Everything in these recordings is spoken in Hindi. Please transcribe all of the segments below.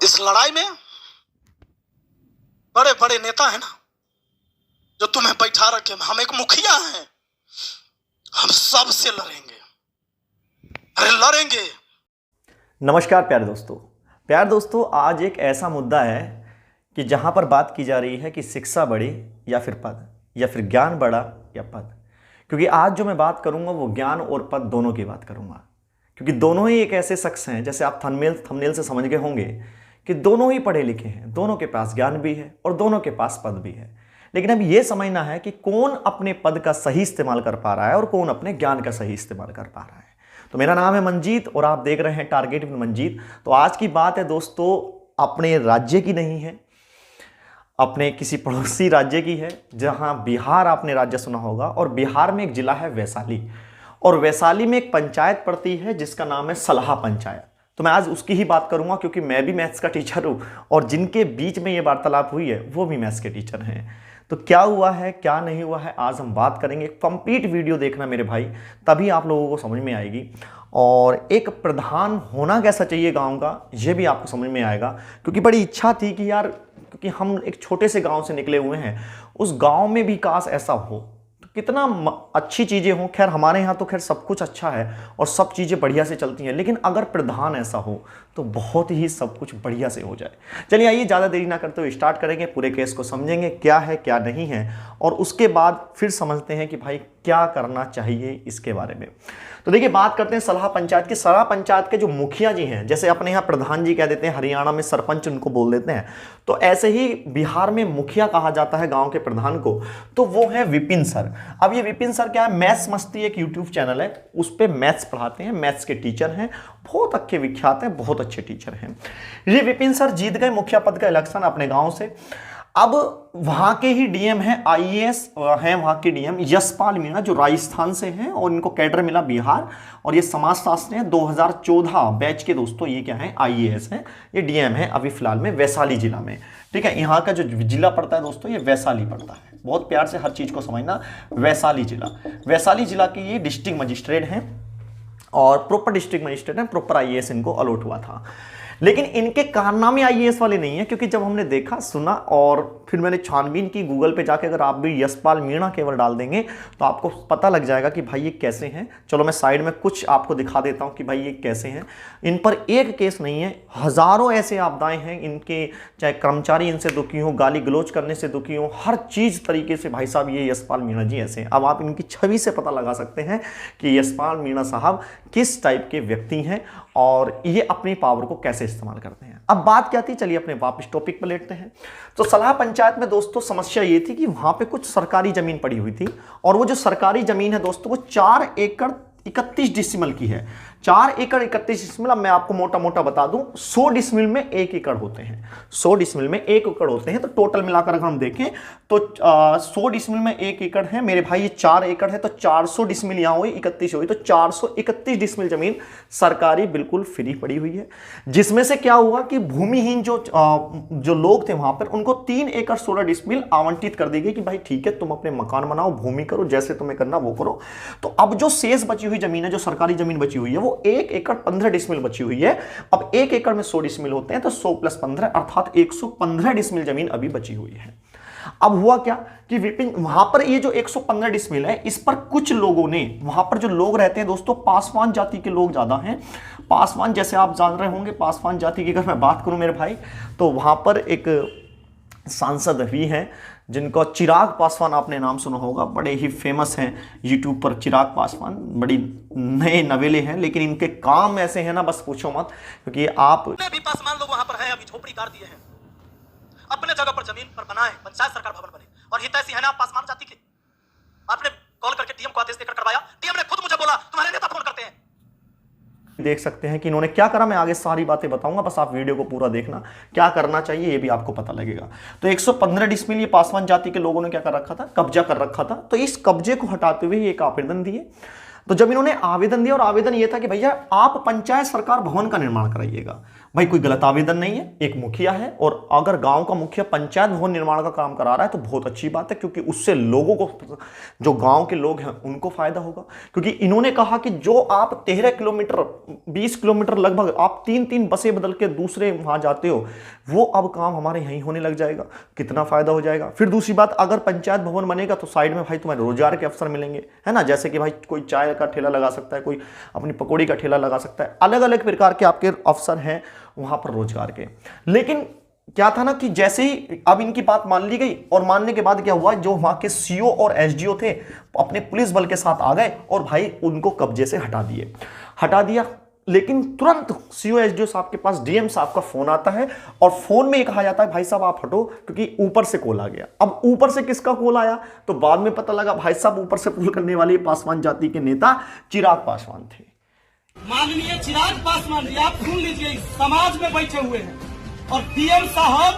इस लड़ाई में बड़े बड़े नेता है ना, जो तुम्हें बैठा रखे, हम एक मुखिया हैं, हम सबसे लड़ेंगे, अरे लड़ेंगे। नमस्कार प्यारे दोस्तों, आज एक ऐसा मुद्दा है कि जहां पर बात की जा रही है कि शिक्षा बढ़े या फिर पद, या फिर ज्ञान बढ़ा या पद। क्योंकि आज जो मैं बात करूंगा वो ज्ञान और पद दोनों की बात करूंगा, क्योंकि दोनों ही एक ऐसे शख्स हैं, जैसे आप थंबनेल से समझ गए होंगे कि दोनों ही पढ़े लिखे हैं, दोनों के पास ज्ञान भी है और दोनों के पास पद भी है। लेकिन अब ये समझना है कि कौन अपने पद का सही इस्तेमाल कर पा रहा है और कौन अपने ज्ञान का सही इस्तेमाल कर पा रहा है। तो मेरा नाम है मंजीत और आप देख रहे हैं टारगेट विद मंजीत। तो आज की बात है दोस्तों, अपने राज्य की नहीं है, अपने किसी पड़ोसी राज्य की है, जहां बिहार आपने राज्य सुना होगा, और बिहार में एक जिला है वैशाली, और वैशाली में एक पंचायत पड़ती है जिसका नाम है सलहा पंचायत। तो मैं आज उसकी ही बात करूंगा, क्योंकि मैं भी मैथ्स का टीचर हूं और जिनके बीच में ये वार्तालाप हुई है वो भी मैथ्स के टीचर हैं। तो क्या हुआ है क्या नहीं हुआ है आज हम बात करेंगे। कंप्लीट वीडियो देखना मेरे भाई, तभी आप लोगों को समझ में आएगी। और एक प्रधान होना कैसा चाहिए गांव का, ये भी आपको समझ में आएगा। क्योंकि बड़ी इच्छा थी कि यार, क्योंकि हम एक छोटे से गांव से निकले हुए हैं, उस गांव में भी काश ऐसा हो तो कितना अच्छी चीज़ें हों। खैर हमारे यहाँ तो खैर सब कुछ अच्छा है और सब चीज़ें बढ़िया से चलती हैं, लेकिन अगर प्रधान ऐसा हो तो बहुत ही सब कुछ बढ़िया से हो जाए। चलिए आइए, ज़्यादा देरी ना करते हुए स्टार्ट करेंगे, पूरे केस को समझेंगे क्या है क्या नहीं है, और उसके बाद फिर समझते हैं कि भाई क्या करना चाहिए इसके बारे में। तो देखिए, बात करते हैं सलहा पंचायत की। सलहा पंचायत के जो मुखिया जी हैं, जैसे अपने यहाँ प्रधान जी कह देते हैं, हरियाणा में सरपंच उनको बोल देते हैं, तो ऐसे ही बिहार में मुखिया कहा जाता है गांव के प्रधान को, तो वो है विपिन सर। अब ये विपिन सर क्या है, मैथ्स मस्ती एक यूट्यूब चैनल है, उस पर मैथ्स पढ़ाते हैं, मैथ्स के टीचर हैं, बहुत अच्छे विख्यात हैं, बहुत अच्छे टीचर हैं। ये विपिन सर जीत गए मुखिया पद का इलेक्शन अपने गांव से। अब वहां के ही डीएम हैं, आईएएस हैं वहां के डीएम यशपाल मीणा, जो राजस्थान से हैं, और इनको कैडर मिला बिहार, और ये समाजशास्त्री हैं 2014 बैच के दोस्तों। ये क्या है, आईएएस हैं, ये डीएम है अभी फिलहाल में वैशाली जिला में। ठीक है, यहाँ का जो जिला पड़ता है दोस्तों, ये वैशाली पड़ता है। बहुत प्यार से हर चीज को समझना, वैशाली जिला के ये डिस्ट्रिक्ट मजिस्ट्रेट हैं, और प्रॉपर डिस्ट्रिक्ट मजिस्ट्रेट हैं, प्रॉपर आईएएस इनको अलॉट हुआ था। लेकिन इनके कारनामे आईएएस वाले नहीं है, क्योंकि जब हमने देखा सुना और फिर मैंने छानबीन की गूगल पे जाके, अगर आप भी यशपाल मीणा केवल डाल देंगे तो आपको पता लग जाएगा कि भाई ये कैसे हैं। चलो मैं साइड में कुछ आपको दिखा देता हूं कि भाई ये कैसे हैं। इन पर एक केस नहीं है, हजारों ऐसे आपदाएं हैं इनके, चाहे कर्मचारी इनसे दुखी हो, गाली गलौज करने से दुखी हो, हर चीज तरीके से भाई साहब ये यशपाल मीणा जी ऐसे हैं। अब आप इनकी छवि से पता लगा सकते हैं कि यशपाल मीणा साहब किस टाइप के व्यक्ति हैं और ये अपनी पावर को कैसे इस्तेमाल करते हैं। अब बात क्या थी, चलिए अपने वापस टॉपिक पर लेटते हैं। तो सलहा पंचायत में दोस्तों समस्या ये थी कि वहां पे कुछ सरकारी जमीन पड़ी हुई थी, और वो जो सरकारी जमीन है दोस्तों, वो 4 एकड़ 31 डिसिमल की है। 4 एकड़ 31 डिसिमल, अब मैं आपको मोटा मोटा बता दूं, 100 डिसिमल में 1 एकड़ होते हैं, 100 डिसिमल में 1 एकड़ होते हैं। तो टोटल मिलाकर अगर हम देखें तो 100 डिसिमल में 1 एकड़ है मेरे भाई, ये 4 एकड़ है, तो 400 डिसिमल यहाँ हुई, 31 हुई, तो 431 डिसिमल जमीन सरकारी बिल्कुल फ्री पड़ी हुई है। जिसमें से क्या हुआ कि भूमिहीन जो लोग थे वहां पर, उनको 3 एकड़ 16 डिसिमल आवंटित कर दी गई कि भाई ठीक है, तुम अपने मकान बनाओ, भूमि करो, जैसे तुम्हें करना वो करो। तो अब जो शेष बची हुई जमीन है, जो सरकारी जमीन बची हुई है, वो 1 एकड़ 15 डिसिमल बची हुई है। अब 1 एकड़ में 100 डिसिमल होते हैं, तो 100 + 15 अर्थात 115 डिसिमल जमीन अभी बची हुई है। अब हुआ क्या कि विपिन वहां पर ये जो 115 डिसिमल है, इस पर कुछ लोगों ने, वहां पर जो लोग रहते हैं दोस्तों, पासवान जाति के लोग ज्यादा हैं। पासवान, जैसे आप जान रहे होंगे, पासवान जाति की अगर मैं बात करूं मेरे भाई, तो वहां पर एक सांसद भी हैं जिनको चिराग पासवान, आपने नाम सुना होगा, बड़े ही फेमस हैं यूट्यूब पर चिराग पासवान, बड़ी नए नवेले हैं, लेकिन इनके काम ऐसे हैं ना, बस पूछो मत। क्योंकि आप भी पासवान लोग वहां पर हैं, अभी झोपड़ी काट दिए हैं, अपने जगह पर जमीन पर बनाए पंचायत सरकार भवन बने, और हितैषी है ना आप पासवान जाति के। आपने कॉल करके डीएम को आदेश देकर करवाया, डीएम ने खुद मुझे बोला तुम्हारे नेता फोन करते हैं। देख सकते हैं कि इन्होंने क्या करा, मैं आगे सारी बातें बताऊंगा, बस आप वीडियो को पूरा देखना, क्या करना चाहिए ये भी आपको पता लगेगा। तो 115 डिसिमल ये पासवान जाति के लोगों ने क्या कर रखा था, कब्जा कर रखा था। तो इस कब्जे को हटाते हुए एक आवेदन दिए। तो जब इन्होंने आवेदन दिया, और आवेदन ये था कि भैया आप पंचायत सरकार भवन का निर्माण कराइएगा, भाई कोई गलत आवेदन नहीं है, एक मुखिया है और अगर गांव का मुखिया पंचायत भवन निर्माण का काम करा रहा है तो बहुत अच्छी बात है, क्योंकि उससे लोगों को, जो गांव के लोग हैं उनको फायदा होगा। क्योंकि इन्होंने कहा कि जो आप 13 किलोमीटर 20 किलोमीटर लगभग आप 3-3 बसें बदल के दूसरे वहां जाते हो, वो अब काम हमारे यहीं होने लग जाएगा, कितना फायदा हो जाएगा। फिर दूसरी बात, अगर पंचायत भवन बनेगा तो साइड में भाई तुम्हें रोजगार के अवसर मिलेंगे, है ना, जैसे कि भाई कोई चाय का ठेला लगा सकता है, कोई अपनी पकौड़ी का ठेला लगा सकता है, अलग अलग प्रकार के आपके अवसर हैं वहां पर रोजगार के। लेकिन क्या था ना कि जैसे ही अब इनकी बात मान ली गई और मानने के बाद क्या हुआ, जो वहां के सीओ और एसडीओ थे अपने पुलिस बल के साथ आ गए और भाई उनको कब्जे से हटा दिया। लेकिन तुरंत सीओ एसडीओ साहब के पास डीएम साहब का फोन आता है और फोन में ये कहा जाता है भाई साहब आप हटो, क्योंकि ऊपर से कॉल आ गया। अब ऊपर से किसका कॉल आया तो बाद में पता लगा भाई साहब ऊपर से कॉल करने वाले पासवान जाति के नेता चिराग पासवान थे। माननीय चिराग पासवान जी, आप सुन लीजिए, समाज में बैठे हुए हैं और डीएम साहब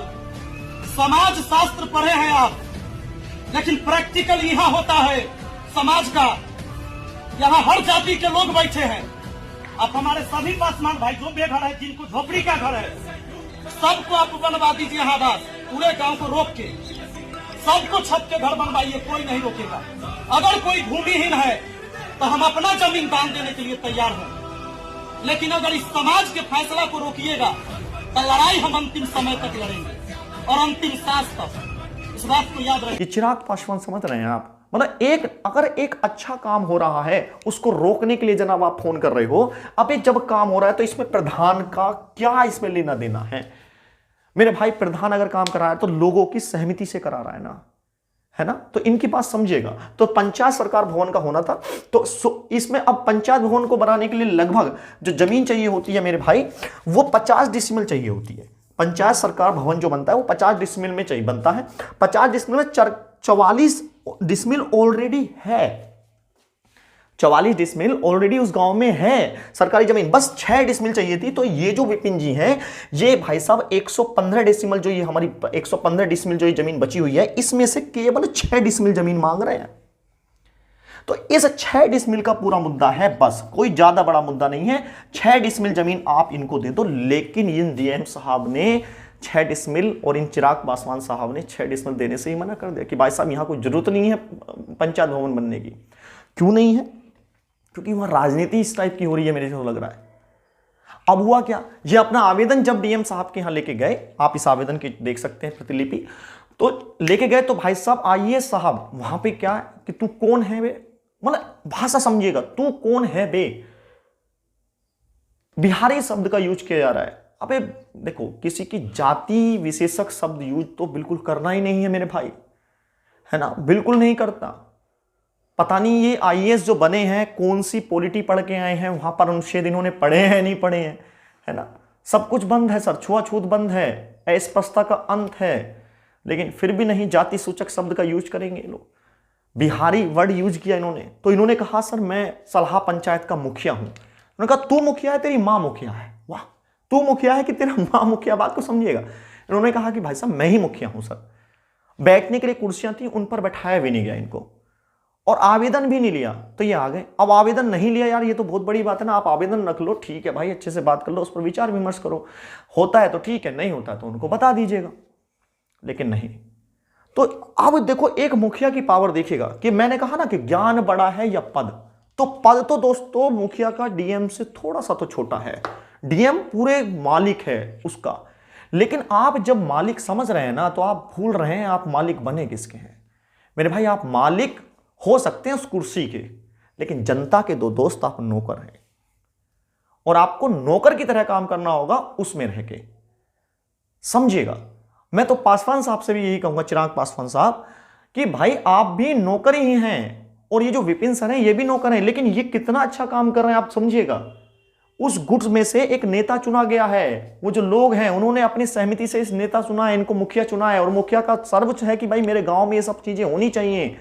समाज शास्त्र पढ़े हैं आप, लेकिन प्रैक्टिकल यहाँ होता है समाज का। यहाँ हर जाति के लोग बैठे हैं। आप हमारे सभी पासवान भाई जो बेघर है, जिनको झोपड़ी का घर है, सबको आप बनवा दीजिए। यहाँ बात पूरे गांव को रोक के सबको छत के घर बनवाइए, कोई नहीं रोकेगा। अगर कोई भूमिहीन है तो हम अपना जमीन दान देने के लिए तैयार हैं, लेकिन अगर इस समाज के फैसला को रोकिएगा तो लड़ाई हम अंतिम समय तक लड़ेंगे और अंतिम सांस तक। इस बात को याद रखिए। चिराग पासवान समझ रहे हैं आप, मतलब अगर एक अच्छा काम हो रहा है उसको रोकने के लिए जनाब आप फोन कर रहे हो। अब जब काम हो रहा है तो इसमें प्रधान का क्या इसमें लेना देना है मेरे भाई। प्रधान अगर काम करा है तो लोगों की सहमति से करा रहा है ना, तो इनकी बात समझिएगा। तो पंचायत सरकार भवन का होना था, तो इसमें अब पंचायत भवन को बनाने के लिए लगभग जो जमीन चाहिए होती है मेरे भाई, वो 50 डिसमिल चाहिए होती है। पंचायत सरकार भवन जो बनता है वो 50 डिसमिल में चाहिए बनता है। 50 डिसमिल में 44 डिसमिल ऑलरेडी है। 44 डिसमिल ऑलरेडी उस गांव में है सरकारी जमीन, बस 6 डिसमिल चाहिए थी। तो ये जो विपिन जी हैं, ये भाई साहब 115 डिसमिल जो ये हमारी 115 डिसमिल जो ये जमीन बची हुई है, इसमें से केवल 6 डिसमिल जमीन मांग रहे हैं। तो इस 6 डिसमिल का पूरा मुद्दा है, बस कोई ज्यादा बड़ा मुद्दा नहीं है। 6 डिसमिल जमीन आप इनको दे दो। लेकिन इन डीएम साहब ने 6 डिसमिल और इन चिराग पासवान साहब ने 6 डिसमिल देने से ही मना कर दिया कि भाई साहब यहां कोई जरूरत नहीं है पंचायत भवन बनने की। क्यों नहीं है? क्योंकि वहां राजनीति इस टाइप की हो रही है, मेरे को लग रहा है। अब हुआ क्या, ये अपना आवेदन जब डीएम साहब के यहां लेके गए, आप इस आवेदन की देख सकते हैं प्रतिलिपि, तो लेके गए तो भाई साहब आइए साहब, वहां पे क्या है कि तू कौन है बे, मतलब भाषा समझिएगा, तू कौन है बे, बिहारी शब्द का यूज किया जा रहा है। अबे देखो, किसी की जाति विशेषक शब्द यूज तो बिल्कुल करना ही नहीं है मेरे भाई, है ना, बिल्कुल नहीं करता। पता नहीं ये आईएएस जो बने हैं कौन सी पॉलिटी पढ़ के आए हैं, वहां पर अनुच्छेद इन्होंने पढ़े हैं नहीं पढ़े हैं, है ना, सब कुछ बंद है सर, छुआछूत बंद है, अस्पृश्यता का अंत है, लेकिन फिर भी नहीं जाति सूचक शब्द का यूज करेंगे लोग। बिहारी वर्ड यूज किया इन्होंने, तो इन्होंने कहा सर मैं सलाहा पंचायत का मुखिया हूं। उन्होंने कहा तू मुखिया है, तेरी मां मुखिया है। वाह, तू मुखिया है कि तेरा मां मुखिया, बात को समझिएगा। इन्होंने कहा कि भाई साहब मैं ही मुखिया हूं सर। बैठने के लिए कुर्सियां थी, उन पर बैठाया भी नहीं गया इनको, और आवेदन भी नहीं लिया, तो ये आ गए। अब आवेदन नहीं लिया यार, ये तो बहुत बड़ी बात है ना। आप आवेदन रख लो, ठीक है भाई, अच्छे से बात कर लो, उस पर विचार विमर्श करो, होता है तो ठीक है, नहीं होता है तो उनको बता दीजिएगा, लेकिन नहीं। तो अब देखो एक मुखिया की पावर देखिएगा, कि मैंने कहा ना कि ज्ञान बड़ा है या पद, तो पद तो दोस्तों मुखिया का डीएम से थोड़ा सा तो छोटा है। डीएम पूरे मालिक है उसका, लेकिन आप जब मालिक समझ रहे हैं ना, तो आप भूल रहे हैं आप मालिक बने किसके हैं मेरे भाई। आप मालिक हो सकते हैं उस कुर्सी के, लेकिन जनता के दो दोस्त आप नौकर हैं, और आपको नौकर की तरह काम करना होगा उसमें रह के, समझिएगा। मैं तो पासवान साहब से भी यही कहूंगा, चिराग पासवान साहब, कि भाई आप भी नौकर ही हैं, और ये जो विपिन सर हैं ये भी नौकर हैं, लेकिन ये कितना अच्छा काम कर रहे हैं आप समझिएगा। उस गुट में से एक नेता चुना गया है, वो जो लोग हैं उन्होंने अपनी सहमति से इस नेता चुना है, इनको मुखिया चुना है, और मुखिया का सर्वोच्च है कि भाई मेरे गांव में ये सब चीजें होनी चाहिए,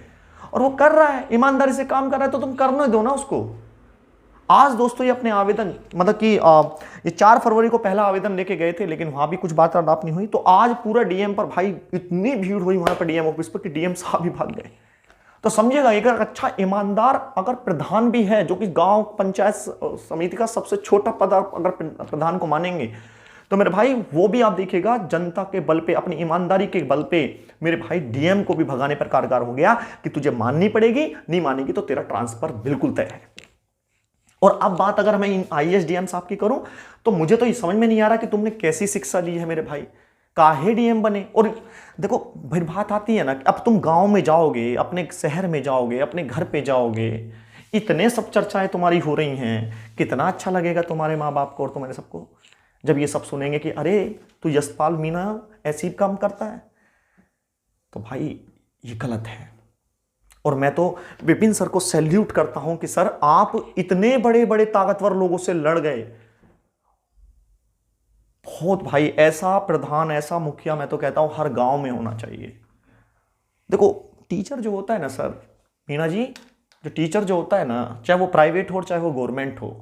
और वो कर रहा है, ईमानदारी से काम कर रहा है, तो तुम करने दो ना उसको। आज दोस्तों ये अपने आवेदन, मतलब कि ये 4 फरवरी को पहला आवेदन लेके गए थे, लेकिन वहां भी कुछ बात नहीं हुई। तो आज पूरा डीएम पर भाई इतनी भीड़ हुई वहां पर डीएम ऑफिस पर कि डीएम साहब भी भाग गए। तो समझिएगा, एक अच्छा ईमानदार अगर प्रधान भी है, जो कि गांव पंचायत समिति का सबसे छोटा पद अगर प्रधान को मानेंगे, तो मेरे भाई वो भी आप देखिएगा जनता के बल पे, अपनी ईमानदारी के बल पे मेरे भाई डीएम को भी भगाने पर कारगर हो गया कि तुझे माननी पड़ेगी, नहीं मानेगी तो तेरा ट्रांसफर बिल्कुल तय है। और अब बात अगर मैं आईएएस डीएम साहब की करूं तो मुझे तो ये समझ में नहीं आ रहा कि तुमने कैसी शिक्षा ली है मेरे भाई, काहे डीएम बने। और देखो भाई बात आती है ना कि अब तुम गांव में जाओगे, अपने शहर में जाओगे, अपने घर पे जाओगे, इतने सब चर्चाएं तुम्हारी हो रही हैं, कितना अच्छा लगेगा तुम्हारे माँ बाप को और तुम्हारे सबको जब ये सब सुनेंगे कि अरे तू यशपाल मीणा ऐसी काम करता है। तो भाई ये गलत है। और मैं तो विपिन सर को सैल्यूट करता हूं कि सर आप इतने बड़े बड़े ताकतवर लोगों से लड़ गए। बहुत भाई, ऐसा प्रधान, ऐसा मुखिया मैं तो कहता हूं हर गांव में होना चाहिए। देखो टीचर जो होता है ना सर, मीणा जी, जो टीचर जो होता है ना, चाहे वो प्राइवेट हो चाहे वो गवर्नमेंट हो,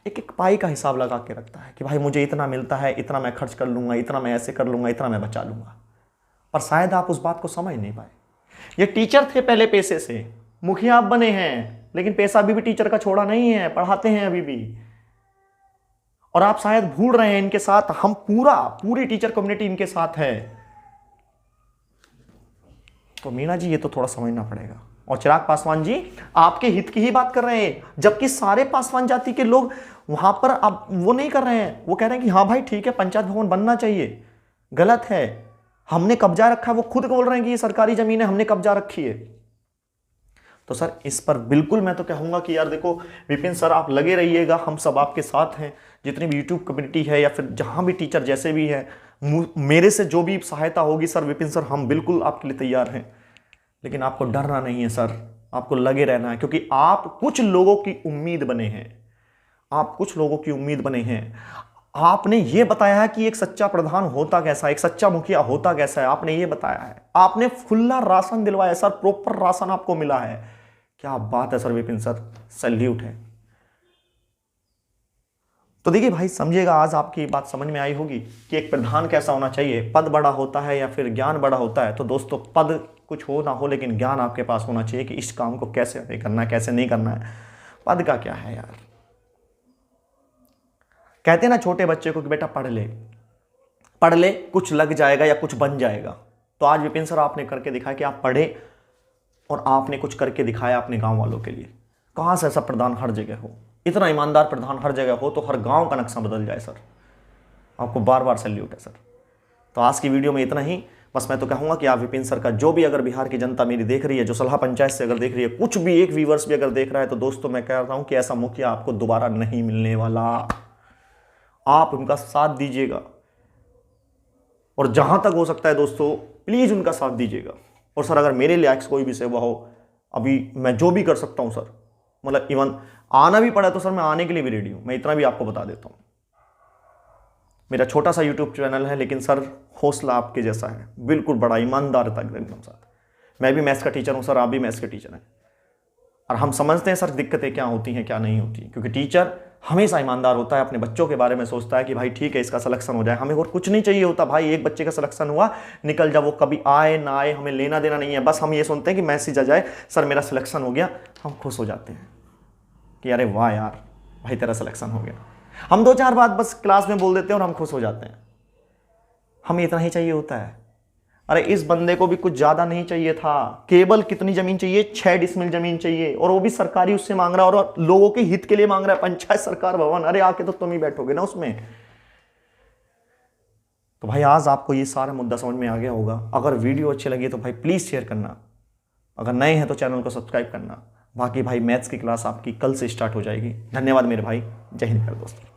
एक एक पाई का हिसाब लगा के रखता है कि भाई मुझे इतना मिलता है, इतना मैं खर्च कर लूंगा, इतना मैं ऐसे कर लूंगा, इतना मैं बचा लूंगा। पर शायद आप उस बात को समझ नहीं पाए। ये टीचर थे पहले पैसे से, मुखिया आप बने हैं, लेकिन पैसा अभी भी टीचर का छोड़ा नहीं है, पढ़ाते हैं अभी भी। और आप शायद भूल रहे हैं इनके साथ हम पूरी टीचर कम्युनिटी इनके साथ है। तो मीणा जी ये तो थोड़ा समझना पड़ेगा। और चिराग पासवान जी आपके हित की ही बात कर रहे हैं, जबकि सारे पासवान जाति के लोग वहां पर अब वो नहीं कर रहे हैं। वो कह रहे हैं कि हाँ भाई ठीक है, पंचायत भवन बनना चाहिए। गलत है, हमने कब्जा रखा है। वो खुद बोल रहे हैं कि ये सरकारी जमीन है, हमने कब्जा रखी है। तो सर इस पर बिल्कुल मैं तो कहूंगा कि यार देखो विपिन सर आप लगे रहिएगा, हम सब आपके साथ हैं। जितनी भी यूट्यूब कम्युनिटी है या फिर जहां भी टीचर जैसे भी है, मेरे से जो भी सहायता होगी सर विपिन सर हम बिल्कुल आपके लिए तैयार हैं। लेकिन आपको डरना नहीं है सर, आपको लगे रहना है, क्योंकि आप कुछ लोगों की उम्मीद बने हैं। आप कुछ लोगों की उम्मीद बने हैं। आपने ये बताया है कि एक सच्चा प्रधान होता कैसा है, एक सच्चा मुखिया होता कैसा है, आपने ये बताया है। आपने खुला राशन दिलवाया सर, प्रॉपर राशन आपको मिला है। क्या बात है सर विपिन सर, सैल्यूट है। तो देखिए भाई समझिएगा, आज आपकी बात समझ में आई होगी कि एक प्रधान कैसा होना चाहिए। पद बड़ा होता है या फिर ज्ञान बड़ा होता है। तो दोस्तों पद कुछ हो ना हो, लेकिन ज्ञान आपके पास होना चाहिए कि इस काम को कैसे अदा करना है, कैसे नहीं करना है। पद का क्या है यार, कहते हैं ना छोटे बच्चे को कि बेटा पढ़ ले कुछ लग जाएगा या कुछ बन जाएगा। तो आज विपिन सर आपने करके दिखाया कि आप पढ़े और आपने कुछ करके दिखाया अपने गांव वालों के लिए। कहां से ऐसा प्रधान हर जगह हो, इतना ईमानदार प्रधान हर जगह हो तो हर गांव का नक्शा बदल जाए सर। आपको बार बार सैल्यूट है सर। तो आज की वीडियो में इतना ही। बस मैं तो कहूंगा कि आप विपिन सर का जो भी अगर बिहार की जनता मेरी देख रही है, जो सलाह पंचायत से अगर देख रही है, कुछ भी एक व्यूवर्स भी अगर देख रहा है, तो दोस्तों मैं कह रहा हूं कि ऐसा मुखिया आपको दोबारा नहीं मिलने वाला। आप उनका साथ दीजिएगा और जहां तक हो सकता है दोस्तों प्लीज उनका साथ दीजिएगा। और सर अगर मेरे लायक कोई भी सेवा हो, अभी मैं जो भी कर सकता हूं सर, मतलब इवन आना भी पड़ा तो सर मैं आने के लिए भी रेडी हूं। मैं इतना भी आपको बता देता हूं, मेरा छोटा सा यूट्यूब चैनल है, लेकिन सर हौसला आपके जैसा है, बिल्कुल बड़ा ईमानदार था एकदम साथ। मैं भी मैथ्स का टीचर हूं सर, आप भी मैथ्स के टीचर हैं, और हम समझते हैं सर दिक्कतें क्या होती हैं क्या नहीं होती। क्योंकि टीचर हमेशा ईमानदार होता है, अपने बच्चों के बारे में सोचता है कि भाई ठीक है इसका सिलेक्शन हो जाए, हमें और कुछ नहीं चाहिए होता भाई। एक बच्चे का सिलेक्शन हुआ, निकल जा, वो कभी आए ना आए हमें लेना देना नहीं है। बस हम ये सुनते हैं कि मैसेज आ जाए सर मेरा सिलेक्शन हो गया, हम खुश हो जाते हैं कि अरे वाह यार भाई तेरा सिलेक्शन हो गया। हम 2-4 बात बस क्लास में बोल देते हैं और हम खुश हो जाते हैं, हमें इतना ही चाहिए होता है। अरे इस बंदे को भी कुछ ज्यादा नहीं चाहिए था, केवल कितनी जमीन चाहिए, 6 डिसमिल जमीन चाहिए, और वो भी सरकारी उससे मांग रहा है और लोगों के हित के लिए मांग रहा है, पंचायत सरकार भवन। अरे आके तो तुम ही बैठोगे ना उसमें। तो भाई आज आपको ये सारा मुद्दा समझ में आ गया होगा। अगर वीडियो अच्छी लगी तो भाई प्लीज शेयर करना, अगर नए हैं तो चैनल को सब्सक्राइब करना। बाकी भाई मैथ्स की क्लास आपकी कल से स्टार्ट हो जाएगी। धन्यवाद मेरे भाई, जय हिंद मेरे दोस्तों।